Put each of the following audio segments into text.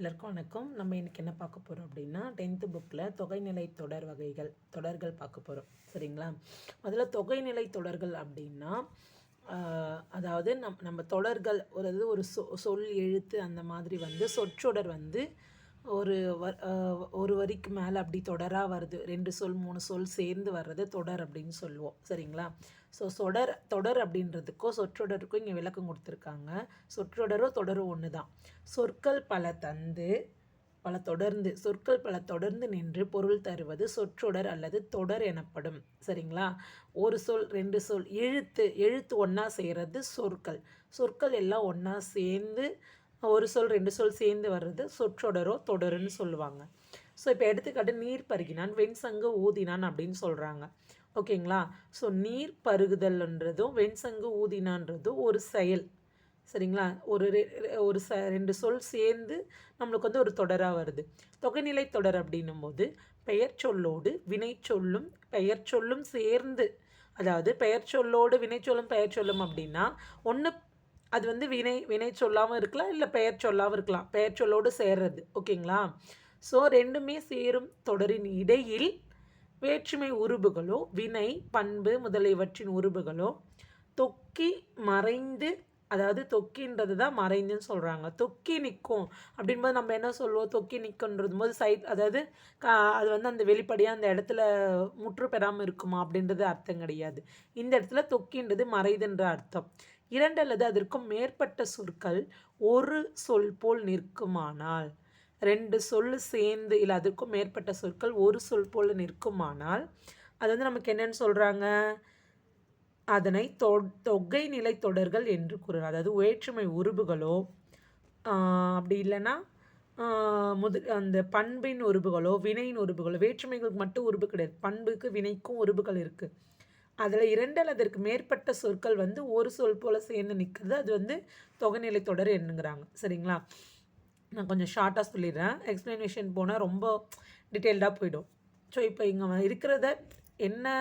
எல்லாருக்கும் வணக்கம். நம்ம இன்றைக்கி என்ன பார்க்க போகிறோம் அப்படின்னா 10th புக்கில் தொகைநிலை தொடர் வகைகள் தொடர்கள் பார்க்க போகிறோம். சரிங்களா? முதல்ல தொகைநிலை தொடர்கள் அப்படின்னா அதாவது நம்ம தொடர்கள் ஒரு சொல் எழுத்து அந்த மாதிரி வந்து சொற்றொடர் வந்து ஒரு ஒரு வரிக்கு மேலே அப்படி தொடராக வருது. 2 சொல் 3 சொல் சேர்ந்து வர்றது தொடர் அப்படின்னு சொல்லுவோம். சரிங்களா? ஸோ தொடர் அப்படின்றதுக்கோ சொற்றொடருக்கும் இங்கே விளக்கம் கொடுத்துருக்காங்க. சொற்றொடரோ தொடரோ ஒன்று தான். சொற்கள் பல தொடர்ந்து நின்று பொருள் தருவது சொற்றொடர் அல்லது தொடர் எனப்படும். சரிங்களா? ஒரு சொல் 2 சொல் எழுத்து ஒன்றா செய்கிறது சொற்கள் எல்லாம் ஒன்றா சேர்ந்து ஒரு சொல் 2 சொல் சேர்ந்து வர்றது சொற்றொடரோ தொடருன்னு சொல்லுவாங்க. ஸோ இப்போ எடுத்துக்காட்டு நீர் பருகினான் வெண்சங்கு ஊதினான் அப்படின்னு சொல்கிறாங்க. ஓகேங்களா? ஸோ நீர் பருகுதல்ன்றதும் வெண்சங்கு ஊதினான்றதும் ஒரு செயல். சரிங்களா? ஒரு 2 சொல் சேர்ந்து நம்மளுக்கு வந்து ஒரு தொடராக வருது. தொகைநிலை தொடர் அப்படின்னும் போது பெயர் சொல்லோடு வினை சொல்லும் பெயர் சொல்லும் சேர்ந்து, அதாவது பெயர் சொல்லோடு வினை சொல்லும் பெயர் சொல்லும் அப்படின்னா ஒன்று அது வந்து வினை சொல்லாமல் இருக்கலாம், இல்லை பெயர் சொல்லாமல் இருக்கலாம். பெயர் சொல்லோடு சேர்றது. ஓகேங்களா? ஸோ ரெண்டுமே சேரும் தொடரின் இடையில் வேற்றுமை உருபுகளோ வினை பண்பு முதலியவற்றின் உருபுகளோ தொக்கி மறைந்து, அதாவது தொக்கின்றது தான் மறைந்துன்னு சொல்கிறாங்க. தொக்கி நிற்கும் அப்படின்போது நம்ம என்ன சொல்லுவோம்? தொக்கி நிற்குன்றது போது அதாவது அது வந்து அந்த வெளிப்படையாக அந்த இடத்துல முற்று பெறாமல் இருக்குமா அப்படின்றது அர்த்தம் கிடையாது. இந்த இடத்துல தொக்கின்றது மறைதுன்ற அர்த்தம். 2 அல்லது அதற்கும் மேற்பட்ட சொற்கள் ஒரு சொல் போல் நிற்குமானால், 2 சொல் சேர்ந்து இல்லை அதற்கும் மேற்பட்ட சொற்கள் ஒரு சொல் போல் நிற்குமானால் அது வந்து நமக்கு என்னன்னு சொல்கிறாங்க? அதனை தொகை நிலை தொடர்கள் என்று கூறுகிறார். அதாவது வேற்றுமை உருபுகளோ அப்படி இல்லைன்னா அந்த பண்பின் உருபுகளோ வினையின் உருபுகளோ, வேற்றுமைகளுக்கு மட்டும் உருபு கிடையாது, பண்புக்கு வினைக்கும் உருபுகள் இருக்குது. அதில் 2 அல்லது அதற்கு மேற்பட்ட சொற்கள் வந்து ஒரு சொல் போல் சேர்ந்து நிற்கிறது, அது வந்து தொகைநிலை தொடர் என்னங்கிறாங்க. சரிங்களா? நான் கொஞ்சம் ஷார்ட்டாக சொல்லிடுறேன். எக்ஸ்ப்ளனேஷன் போனால் ரொம்ப டீட்டெயில்டாக போயிடும். ஸோ இப்போ இங்கே இருக்கிறத என்ன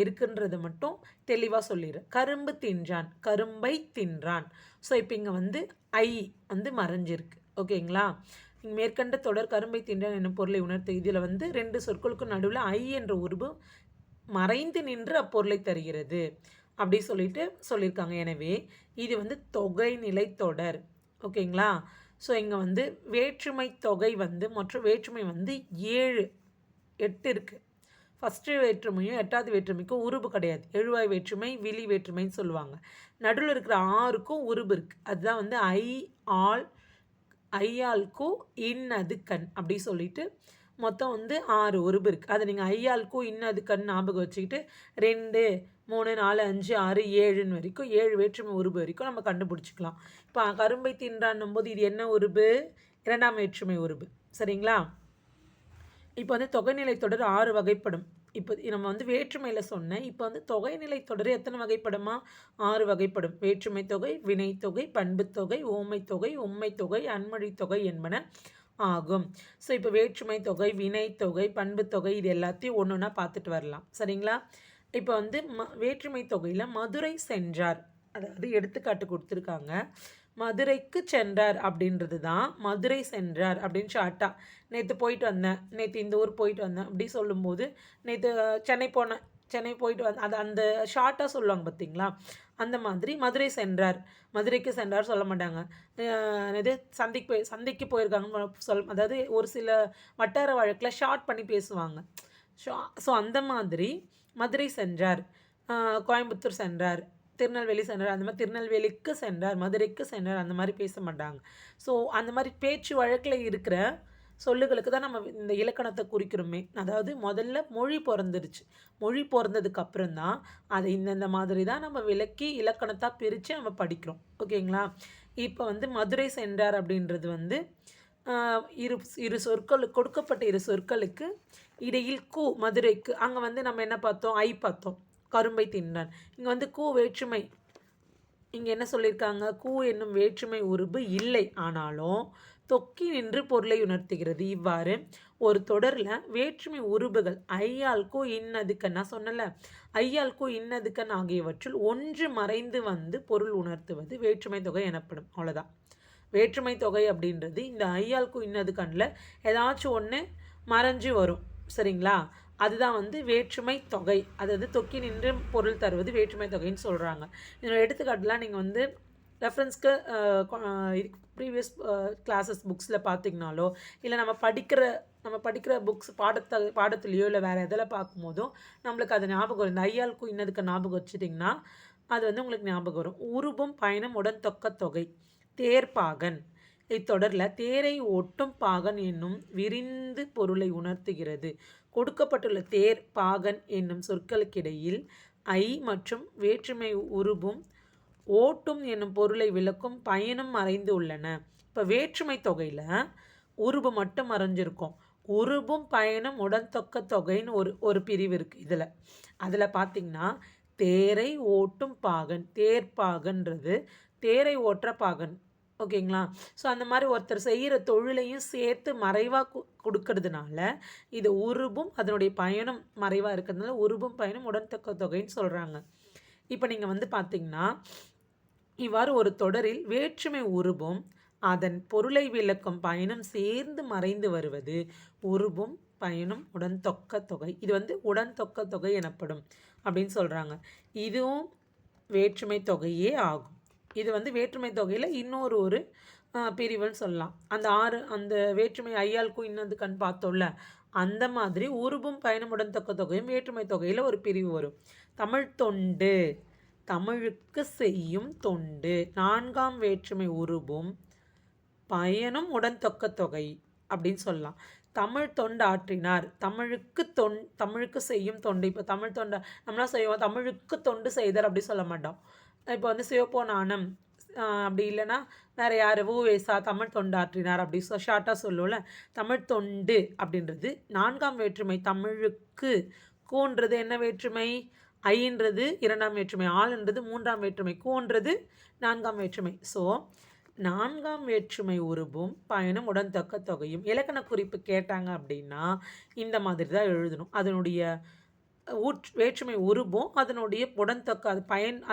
இருக்குன்றதை மட்டும் தெளிவாக சொல்லிடுறேன். கரும்பை தின்றான். ஸோ இப்போ இங்கே வந்து ஐ வந்து மறைஞ்சிருக்கு. ஓகேங்களா? இங்கே மேற்கண்ட தொடர் கரும்பை தின்றான் என்னும் பொருளை உணர்த்து. இதில் வந்து 2 சொற்களுக்கும் நடுவில் ஐ என்ற உருவு மறைந்து நின்று அப்பொருளை தருகிறது அப்படி சொல்லியிருக்காங்க. எனவே இது வந்து தொகைநிலை தொடர். ஓகேங்களா? ஸோ இங்கே வந்து வேற்றுமை தொகை வந்து மற்றும் வேற்றுமை வந்து 8 இருக்குது. ஃபஸ்ட்டு வேற்றுமையும் 8வது வேற்றுமைக்கும் உருபு கிடையாது. எழுவாய் வேற்றுமை விழி வேற்றுமைன்னு சொல்லுவாங்க. நடுவில் இருக்கிற 6க்கும் உருபு இருக்குது. அதுதான் வந்து ஐயாள்கு இன்னது கண் அப்படி சொல்லிட்டு மொத்தம் வந்து 6 உருபு இருக்குது. அதை நீங்கள் ஐயாள்கு இன்னது கண் ஞாபகம் வச்சுக்கிட்டு 2 3 4 5 6 7 வரைக்கும் 7 வேற்றுமை உருபு வரைக்கும் நம்ம கண்டுபிடிச்சிக்கலாம். இப்போ கரும்பை தின்றான்னும் போது இது என்ன உருபு? 2ஆம் வேற்றுமை உருபு. சரிங்களா? இப்போ வந்து தொகைநிலை தொடர் 6 வகைப்படும். இப்போ நம்ம வந்து வேற்றுமையில் சொன்னேன். இப்போ வந்து தொகைநிலை தொடர் எத்தனை வகைப்படுமா? 6 வகைப்படும். வேற்றுமை தொகை, வினைத்தொகை, பண்புத்தொகை, ஓமைத்தொகை, உம்மைத்தொகை, அன்மொழித்தொகை என்பன ஆகும். ஸோ இப்போ வேற்றுமை தொகை, வினைத்தொகை, பண்புத்தொகை இது எல்லாத்தையும் ஒன்று ஒன்றா பார்த்துட்டு வரலாம். சரிங்களா? இப்போ வந்து வேற்றுமை தொகையில் மதுரை சென்றார், அதாவது எடுத்துக்காட்டு கொடுத்துருக்காங்க. மதுரைக்கு சென்றார் அப்படின்றது தான் மதுரை சென்றார் அப்படின்னு ஷார்ட்டாக. நேற்று போயிட்டு வந்தேன், நேற்று இந்த ஊர் போயிட்டு வந்தேன் அப்படி சொல்லும்போது நேற்று சென்னை போயிட்டு வந்தேன் அது அந்த ஷார்ட்டாக சொல்லுவாங்க பார்த்தீங்களா? அந்த மாதிரி மதுரை சென்றார், மதுரைக்கு சென்றார் சொல்ல மாட்டாங்க. இது சந்தைக்கு போயிருக்காங்கன்னு அதாவது ஒரு சில வட்டார வழக்கில் ஷார்ட் பண்ணி பேசுவாங்க. ஸோ அந்த மாதிரி மதுரை சென்றார், கோயம்புத்தூர் சென்றார், திருநெல்வேலி சென்றார், அந்த மாதிரி திருநெல்வேலிக்கு சென்றார், மதுரைக்கு சென்றார் அந்த மாதிரி பேச மாட்டாங்க. ஸோ அந்த மாதிரி பேச்சு வழக்கில் இருக்கிற சொல்லுகளுக்கு தான் நம்ம இந்த இலக்கணத்தை குறிக்கிறோமே. அதாவது முதல்ல மொழி பிறந்ததுக்கு அப்புறம் தான் அதை இந்தந்த மாதிரி தான் நம்ம விளக்கி இலக்கணத்தாக பிரித்து நம்ம படிக்கிறோம். ஓகேங்களா? இப்போ வந்து மதுரை சென்றார் அப்படின்றது வந்து இரு கொடுக்கப்பட்ட 2 சொற்களுக்கு இடையில் மதுரைக்கு அங்கே வந்து நம்ம என்ன பார்த்தோம்? ஐ பார்த்தோம். கரும்பை தின்றான். இங்கே வந்து வேற்றுமை. இங்கே என்ன சொல்லியிருக்காங்க? என்னும் வேற்றுமை உருபு இல்லை, ஆனாலும் தொக்கி நின்று பொருளை உணர்த்துகிறது. இவ்வாறு ஒரு தொடரில் வேற்றுமை உருபுகள் ஐயாள்கு இன்னதுக்கன், நான் சொன்னல ஐயாள்கு இன்னதுக்கன் ஆகியவற்றுள் ஒன்று மறைந்து வந்து பொருள் உணர்த்துவது வேற்றுமை தொகை எனப்படும். அவ்வளோதான். வேற்றுமை தொகை அப்படின்றது இந்த ஐயாளுக்கும் இன்னது கண்ணில் ஏதாச்சும் ஒன்று மறைஞ்சு வரும். சரிங்களா? அதுதான் வந்து வேற்றுமை தொகை. அதாவது தொக்கி நின்று பொருள் தருவது வேற்றுமை தொகைன்னு சொல்கிறாங்க. இதோட எடுத்துக்காட்டுலாம் நீங்கள் வந்து ரெஃபரன்ஸ்க்கு இதுக்கு ப்ரீவியஸ் கிளாஸஸ் புக்ஸில் பார்த்தீங்கனாலோ, இல்லை நம்ம படிக்கிற புக்ஸ் பாடத்துலேயோ இல்லை வேறு எதில் பார்க்கும்போதும் நம்மளுக்கு அது ஞாபகம் வரும். இந்த ஐயாளுக்கும் இன்னதுக்கு ஞாபகம் வச்சுட்டிங்கன்னா அது வந்து உங்களுக்கு ஞாபகம் வரும். உருபும் பயனும் உடன் தொக்க தொகை தேர்ப்பாகன். இத்தொடரில் தேரை ஓட்டும் பாகன் என்னும் விரிந்து பொருளை உணர்த்துகிறது. கொடுக்கப்பட்டுள்ள தேர் பாகன் என்னும் சொற்களுக்கிடையில் ஐ மற்றும் வேற்றுமை உருபும் ஓட்டும் என்னும் பொருளை விளக்கும் பயனும் மறைந்து உள்ளன. இப்போ வேற்றுமை தொகையில் உருபு மட்டும் மறைஞ்சிருக்கும். உருபும் பயனும் உடன்தொக்க தொகைன்னு ஒரு பிரிவு இருக்குது அதில் பார்த்திங்கன்னா தேரை ஓட்டும் பாகன், தேர்ப்பாகன்றது தேரை ஓட்டுற பாகன். ஓகேங்களா? ஸோ அந்த மாதிரி ஒருத்தர் செய்கிற தொழிலையும் சேர்த்து மறைவாக கொடுக்கறதுனால இது உருபும் அதனுடைய பயனும் மறைவாக இருக்கிறதுனால உருபும் பயனும் உடன்தொக்க தொகைன்னு சொல்கிறாங்க. இப்போ நீங்கள் வந்து பார்த்திங்கன்னா இவ்வாறு ஒரு தொடரில் வேற்றுமை உருபும் அதன் பொருளை விளக்கும் பயனும் சேர்ந்து மறைந்து வருவது உருபும் பயனும் உடன்தொக்க தொகை. இது வந்து உடன்தொக்க தொகை எனப்படும் அப்படின்னு சொல்கிறாங்க. இதுவும் வேற்றுமை தொகையே ஆகும். இது வந்து வேற்றுமை தொகையில் இன்னொரு பிரிவுன்னு சொல்லலாம். அந்த வேற்றுமை ஐயாளுக்கும் இன்னது கண் பார்த்தோம்ல, அந்த மாதிரி உருபும் பயனும் உடன்தொக்க தொகையும் வேற்றுமை தொகையில் ஒரு பிரிவு வரும். தமிழ் தொண்டு, தமிழுக்கு செய்யும் தொண்டு. 4ஆம் வேற்றுமை உருபும் பயனும் உடன்தொக்க தொகை அப்படின்னு சொல்லலாம். தமிழ் தொண்டு ஆற்றினார், தமிழுக்கு செய்யும் தொண்டு. இப்போ தமிழ் தொண்டை நம்மளாம் செய்வோம், தமிழுக்கு தொண்டு செய்தார் அப்படி சொல்ல மாட்டோம். இப்போ வந்து சிவப்போனானம் அப்படி இல்லைன்னா வேறு யார் ஊவேசா தமிழ் தொண்டு ஆற்றினார் அப்படி ஷார்ட்டாக சொல்லுவோம்ல. தமிழ் தொண்டு அப்படின்றது 4ஆம் வேற்றுமை. தமிழுக்கு கூன்றது என்ன வேற்றுமை? ஐன்றது 2ஆம் வேற்றுமை, ஆள்ன்றது 3ஆம் வேற்றுமை, கூன்றது 4ஆம் வேற்றுமை. ஸோ 4ஆம் வேற்றுமை உருபும் பயனும் உடன்தொக்க தொகையும். இலக்கண குறிப்பு கேட்டாங்க அப்படின்னா இந்த மாதிரி தான் எழுதணும். அதனுடைய வேற்றுமை உருபும் அதனுடைய உடன்தொக்க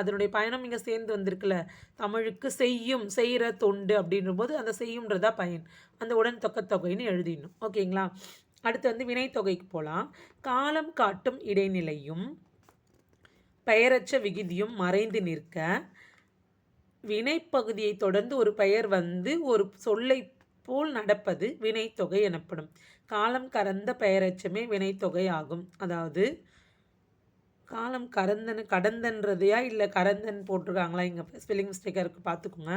அதனுடைய பயணம் இங்கே சேர்ந்து வந்திருக்குல்ல. தமிழுக்கு செய்கிற தொண்டு அப்படின்ற போது அந்த செய்யும்ன்றதா பயன், அந்த உடன்தொக்க தொகைன்னு எழுதிடணும். ஓகேங்களா? அடுத்து வந்து வினைத்தொகைக்கு போகலாம். காலம் காட்டும் இடைநிலையும் பெயரற்ற விகுதியும் மறைந்து நிற்க வினைப்பகுதியை தொடர்ந்து ஒரு பெயர் வந்து ஒரு சொல்லை போல் நடப்பது வினைத்தொகை எனப்படும். காலம் கறந்த பெயரச்சமே வினைத்தொகை ஆகும். அதாவது காலம் கடந்தன்றதையா இல்லை கறந்தன் போட்டிருக்காங்களா, இங்கே ஸ்பெல்லிங் மிஸ்டேக்காக இருக்குது பார்த்துக்கோங்க.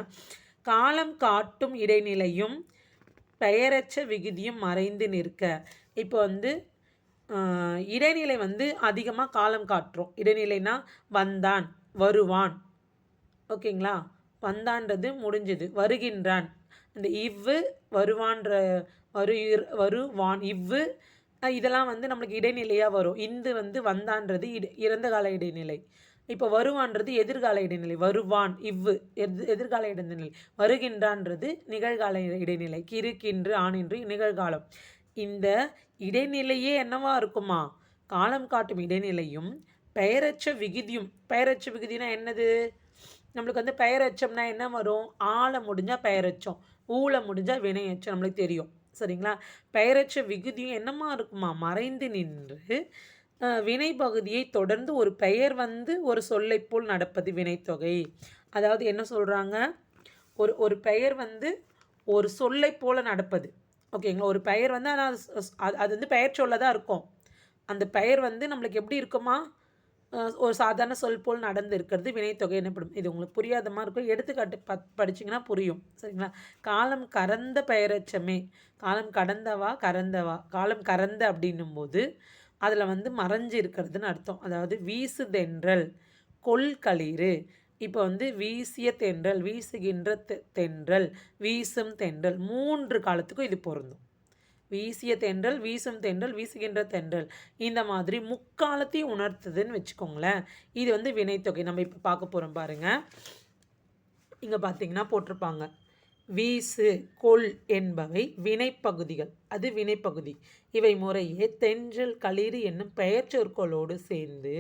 காலம் காட்டும் இடைநிலையும் பெயரற்ற விகுதியும் மறைந்து நிற்க. இப்போ வந்து இடைநிலை வந்து அதிகமாக காலம் காட்டுறோம். இடைநிலைனா வந்தான், வருவான். ஓகேங்களா? வந்தான்றது முடிஞ்சது. வருகின்றான், இந்த இவ்வு வருவான்ற வருவான் இவ்வு இதெல்லாம் வந்து நம்மளுக்கு இடைநிலையாக வரும். இந்து வந்து வந்தான்றது இறந்த கால இடைநிலை. இப்போ வருவான்றது எதிர்கால இடைநிலை. வருவான் இவ்வு எதிர்கால இடைநிலை. வருகின்றான்றது நிகழ்கால இடைநிலை. கிறு கின்று ஆனின்று நிகழ்காலம். இந்த இடைநிலையே என்னவா இருக்குமா? காலம் காட்டும் இடைநிலையும் பெயரற்ற விகுதியும். பெயரற்ற விகுதினா என்னது? நம்மளுக்கு வந்து பெயரச்சம்னா என்ன வரும்? ஆள முடிஞ்சால் பெயரச்சம், ஊழ முடிஞ்சால் வினையச்சம் நம்மளுக்கு தெரியும். சரிங்களா? பெயரற்ற விகுதியும் என்னமா இருக்குமா? மறைந்து நின்று வினை பகுதியை தொடர்ந்து ஒரு பெயர் வந்து ஒரு சொல்லை போல் நடப்பது வினைத்தொகை. அதாவது என்ன சொல்கிறாங்க? ஒரு பெயர் வந்து ஒரு சொல்லை போல் நடப்பது. ஓகேங்களா? ஒரு பெயர் வந்து ஆனால் அது வந்து பெயர் சொல்ல தான் இருக்கும். அந்த பெயர் வந்து நம்மளுக்கு எப்படி இருக்குமா? ஒரு சாதாரண சொல் போல் நடந்து இருக்கிறது வினைத்தொகை எனப்படும். இது உங்களுக்கு புரியாத மாதிரி இருக்கும். எடுத்துக்காட்டு படிச்சிங்கன்னா புரியும். சரிங்களா? காலம் கறந்த பெயரச்சமே. காலம் கடந்தவா கறந்தவா. காலம் கறந்த அப்படின்னும் போது அதில் வந்து மறைஞ்சு இருக்கிறதுன்னு அர்த்தம். அதாவது வீசுதென்றல், கொள்களிறு. இப்போ வந்து வீசிய தென்றல், வீசுகின்ற தென்றல், வீசும் தென்றல் 3 காலத்துக்கும் இது பொருந்தும். வீசிய தென்றல், வீசும் தென்றல், வீசுகின்ற தென்றல், இந்த மாதிரி முக்காலத்தையும் உணர்த்துதுன்னு வச்சுக்கோங்களேன். இது வந்து வினைத்தொகை. நம்ம இப்போ பார்க்க போகிறோம் பாருங்கள். இங்கே பார்த்தீங்கன்னா போட்டிருப்பாங்க, வீசு கொள் என்பவை வினைப்பகுதிகள். அது வினைப்பகுதி. இவை முறையே தென்றல் களிறு என்னும் பெயர் சொற்களோடு சேர்ந்து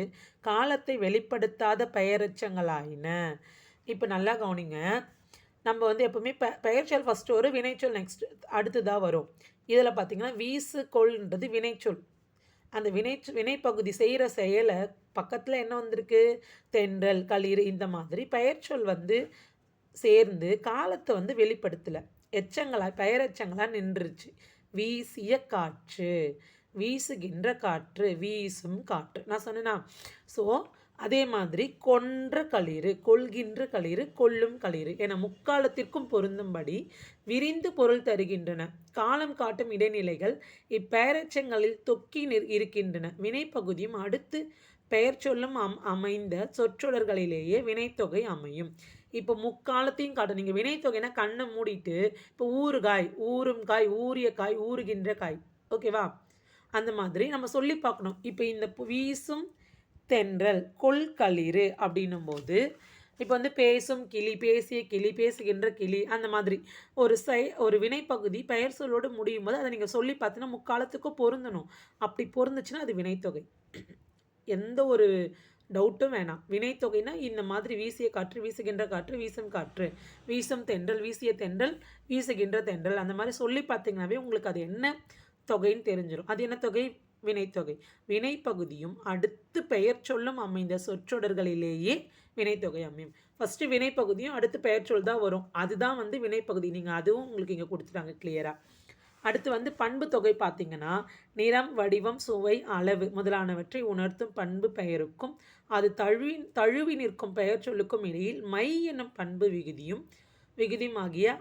காலத்தை வெளிப்படுத்தாத பெயரச்சங்களாயின. இப்போ நல்லா கவனிங்க. நம்ம வந்து எப்பவுமே பெயர்ச்சொல் ஃபர்ஸ்ட் வரும், வினைச்சொல் நெக்ஸ்ட் அடுத்ததா வரும். இதில பார்த்தீங்கன்னா, வீசு கொள்ன்றது வினைச்சொல். அந்த வினைப்பகுதி செய்ற செயல பக்கத்துல என்ன வந்திருக்கு? தென்றல், களிறு இந்த மாதிரி பெயர்ச்சொல் வந்து சேர்ந்து காலத்த வந்து வெளிப்படுத்தல. பெயரெச்சங்களா நின்றுச்சு. வீசிய காற்று, வீசுகின்ற காற்று, வீசும் காற்று. நான் சொன்னேனா? ஸோ, அதே மாதிரி கொன்ற களிறு, கொள்கின்ற களிறு, கொள்ளும் களிறு என முக்காலத்திற்கும் பொருந்தும்படி விரிந்து பொருள் தருகின்றன. காலம் காட்டும் இடைநிலைகள் இப்பெயரெச்சங்களில் தொக்கி இருக்கின்றன. வினைப்பகுதியும் அடுத்து பெயர்ச்சொல்லும் அமைந்த சொற்றொடர்களிலேயே வினைத்தொகை அமையும். இப்போ முக்காலத்தையும் காட்டும். நீங்க வினைத்தொகைனா கண்ணை மூடிட்டு, இப்போ ஊறுகாய், ஊறும் காய், ஊறிய காய், ஊறுகின்ற காய். ஓகேவா? அந்த மாதிரி நம்ம சொல்லி பார்க்கணும். இப்போ இந்த வீசும் தென்றல், கொள்களிறு அப்படின்னும்போது, இப்போ வந்து பேசும் கிளி, பேசிய கிளி, பேசுகின்ற கிளி அந்த மாதிரி ஒரு வினைப்பகுதி பெயர் சொல்லோடு முடியும்போது, அதை நீங்க சொல்லி பார்த்தீங்கன்னா, முக்காலத்துக்கும் பொருந்தணும். அப்படி பொருந்துச்சுன்னா அது வினைத்தொகை. எந்த ஒரு டவுட்டும் வேணாம். வினைத்தொகைனா இந்த மாதிரி வீசிய காற்று, வீசுகின்ற காற்று, வீசும் காற்று, வீசும் தென்றல், வீசிய தென்றல், வீசுகின்ற தென்றல் அந்த மாதிரி சொல்லி பார்த்தீங்கன்னாவே உங்களுக்கு அது என்ன தொகைன்னு தெரிஞ்சிடும். அது என்ன தொகை? வினைத்தொகை. வினைப்பகுதியும் அடுத்து பெயர் சொல்லும் அமைந்த சொற்றொடர்களிலேயே வினைத்தொகை அமையும். ஃபர்ஸ்ட் வினைப்பகுதியும் அடுத்து பெயர் சொல் தான் வரும். அதுதான் வந்து வினைப்பகுதி. நீங்கள் அதுவும் உங்களுக்கு இங்கே கொடுத்துட்டாங்க கிளியராக. அடுத்து வந்து பண்பு தொகை பார்த்தீங்கன்னா, நிறம், வடிவம், சுவை, அளவு முதலானவற்றை உணர்த்தும் பண்பு பெயருக்கும் அது தழுவி நிற்கும் பெயர் சொல்லுக்கும் இடையில் மை என்னும் பண்பு விகுதியுமாகிய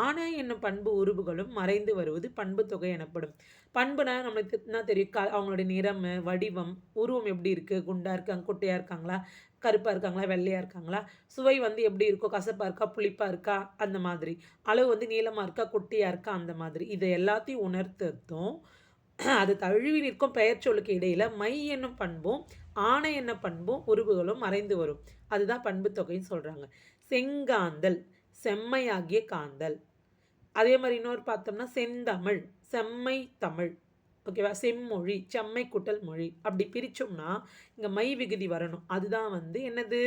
ஆன என்னும் பண்பு உருபுகளும் மறைந்து வருவது பண்பு தொகை எனப்படும். பண்புனா நம்மளுக்கு என்ன தெரியும்? அவங்களுடைய நிறம், வடிவம், உருவம் எப்படி இருக்குது? குண்டா இருக்காங்க, குட்டையாக இருக்காங்களா, கருப்பாக இருக்காங்களா, வெள்ளையாக இருக்காங்களா, சுவை வந்து எப்படி இருக்கும்? கசப்பாக இருக்கா, புளிப்பாக இருக்கா, அந்த மாதிரி. அளவு வந்து நீளமாக இருக்கா, குட்டியாக இருக்கா, அந்த மாதிரி. இதை எல்லாத்தையும் உணர்த்தும் அது தழுவி நிற்கும் பெயர் சொல்லுக்கு இடையில மை என்னும் பண்பும் ஆணை என்ன பண்பும் உருவுகளும் மறைந்து வரும். அதுதான் பண்பு தொகைன்னு சொல்றாங்க. செங்காந்தல், செம்மையாகிய காந்தல். அதே மாதிரி இன்னொரு பார்த்தோம்னா செந்தமிழ், செம்மை தமிழ். ஓகேவா? செம்மொழி, செம்மை கூட்டல் மொழி. அப்படி பிரிச்சோம்னா இங்க மை விகுதி வரணும். அதுதான் வந்து என்னது?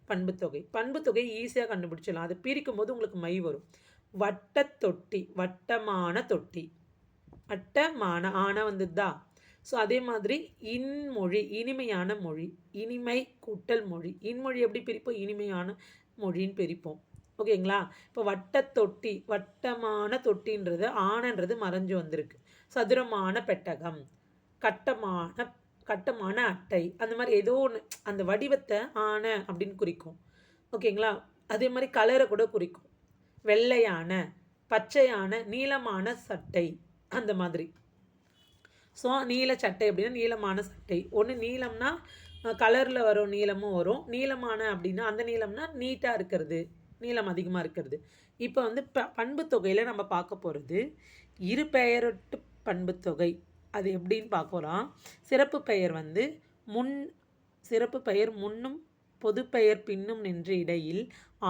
பண்புத்தொகை. பண்புத்தொகை ஈஸியாக கண்டுபிடிச்சிடலாம். அது பிரிக்கும் போது உங்களுக்கு மை வரும். வட்டத்தொட்டி, வட்டமான தொட்டி. வட்டமான ஆன வந்துதா? ஸோ அதே மாதிரி இன்மொழி, இனிமையான மொழி. இனிமை கூட்டல் மொழி. இன்மொழி எப்படி பிரிப்போம்? இனிமையான மொழின்னு பிரிப்போம். ஓகேங்களா? இப்போ வட்டத்தொட்டி, வட்டமான தொட்டின்றது ஆனன்றது மறைஞ்சு வந்திருக்கு. சதுரமான பெட்டகம், கட்டமான கட்டமான அட்டை, அந்த மாதிரி ஏதோ ஒன்று அந்த வடிவத்தை ஆன அப்படின்னு குறிக்கும். ஓகேங்களா? அதே மாதிரி கலரை கூட குறிக்கும். வெள்ளையான, பச்சையான, நீளமான சட்டை அந்த மாதிரி. ஸோ நீல சட்டை அப்படின்னா நீளமான சட்டை. ஒன்று நீளம்னா கலரில் வரும் நீளமும் வரும். நீளமான அப்படின்னா அந்த நீளம்னா நீட்டாக இருக்கிறது, நீளம் அதிகமாக இருக்கிறது. இப்போ வந்து பண்பு தொகையில் நம்ம பார்க்க போகிறது இரு பெயரொட்டு பண்பு தொகை. அது எப்படின்னு பார்க்கலாம். சிறப்பு பெயர் வந்து சிறப்பு பெயர் முன்னும் பொது பெயர் பின்னும் நின்ற இடையில்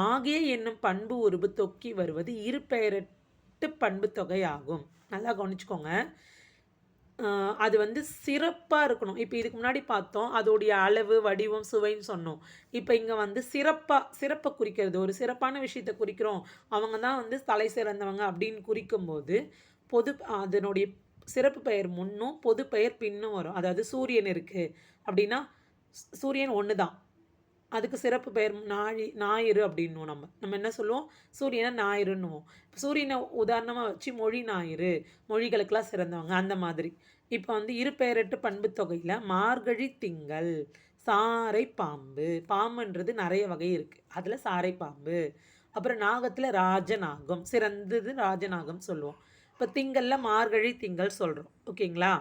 ஆகிய என்னும் பண்பு உருபு தொக்கி வருவது இரு பெயரட்டு பண்பு தொகை ஆகும். நல்லா கவனிச்சுக்கோங்க. அது வந்து சிறப்பாக இருக்கணும். இப்போ இதுக்கு முன்னாடி பார்த்தோம் அதோடைய அளவு, வடிவம், சுவைன்னு சொன்னோம். இப்போ இங்கே வந்து சிறப்பை குறிக்கிறது, ஒரு சிறப்பான விஷயத்தை குறிக்கிறோம், அவங்க தான் வந்து தலை சிறந்தவங்க அப்படின்னு குறிக்கும்போது அதனுடைய சிறப்பு பெயர் முன்னும் பொது பெயர் பின்னும் வரும். அதாவது சூரியன் இருக்குது அப்படின்னா சூரியன் ஒன்று தான், அதுக்கு சிறப்பு பெயர் ஞாயிறு அப்படின்னுவோம். நம்ம என்ன சொல்லுவோம்? சூரியனை ஞாயிறுன்னுவோம். சூரியனை உதாரணமாக வச்சு மொழி ஞாயிறு, மொழிகளுக்கெல்லாம் சிறந்தவங்க அந்த மாதிரி. இப்போ வந்து இரு பெயரட்டு பண்பு தொகையில் மார்கழி திங்கள், சாரை பாம்பு. பாம்புன்றது நிறைய வகை இருக்குது, அதில் சாரை பாம்பு. அப்புறம் நாகத்தில் ராஜநாகம், சிறந்தது ராஜநாகம் சொல்லுவோம். இப்போ திங்களில் மார்கழி திங்கள் சொல்கிறோம். ஓகேங்களா?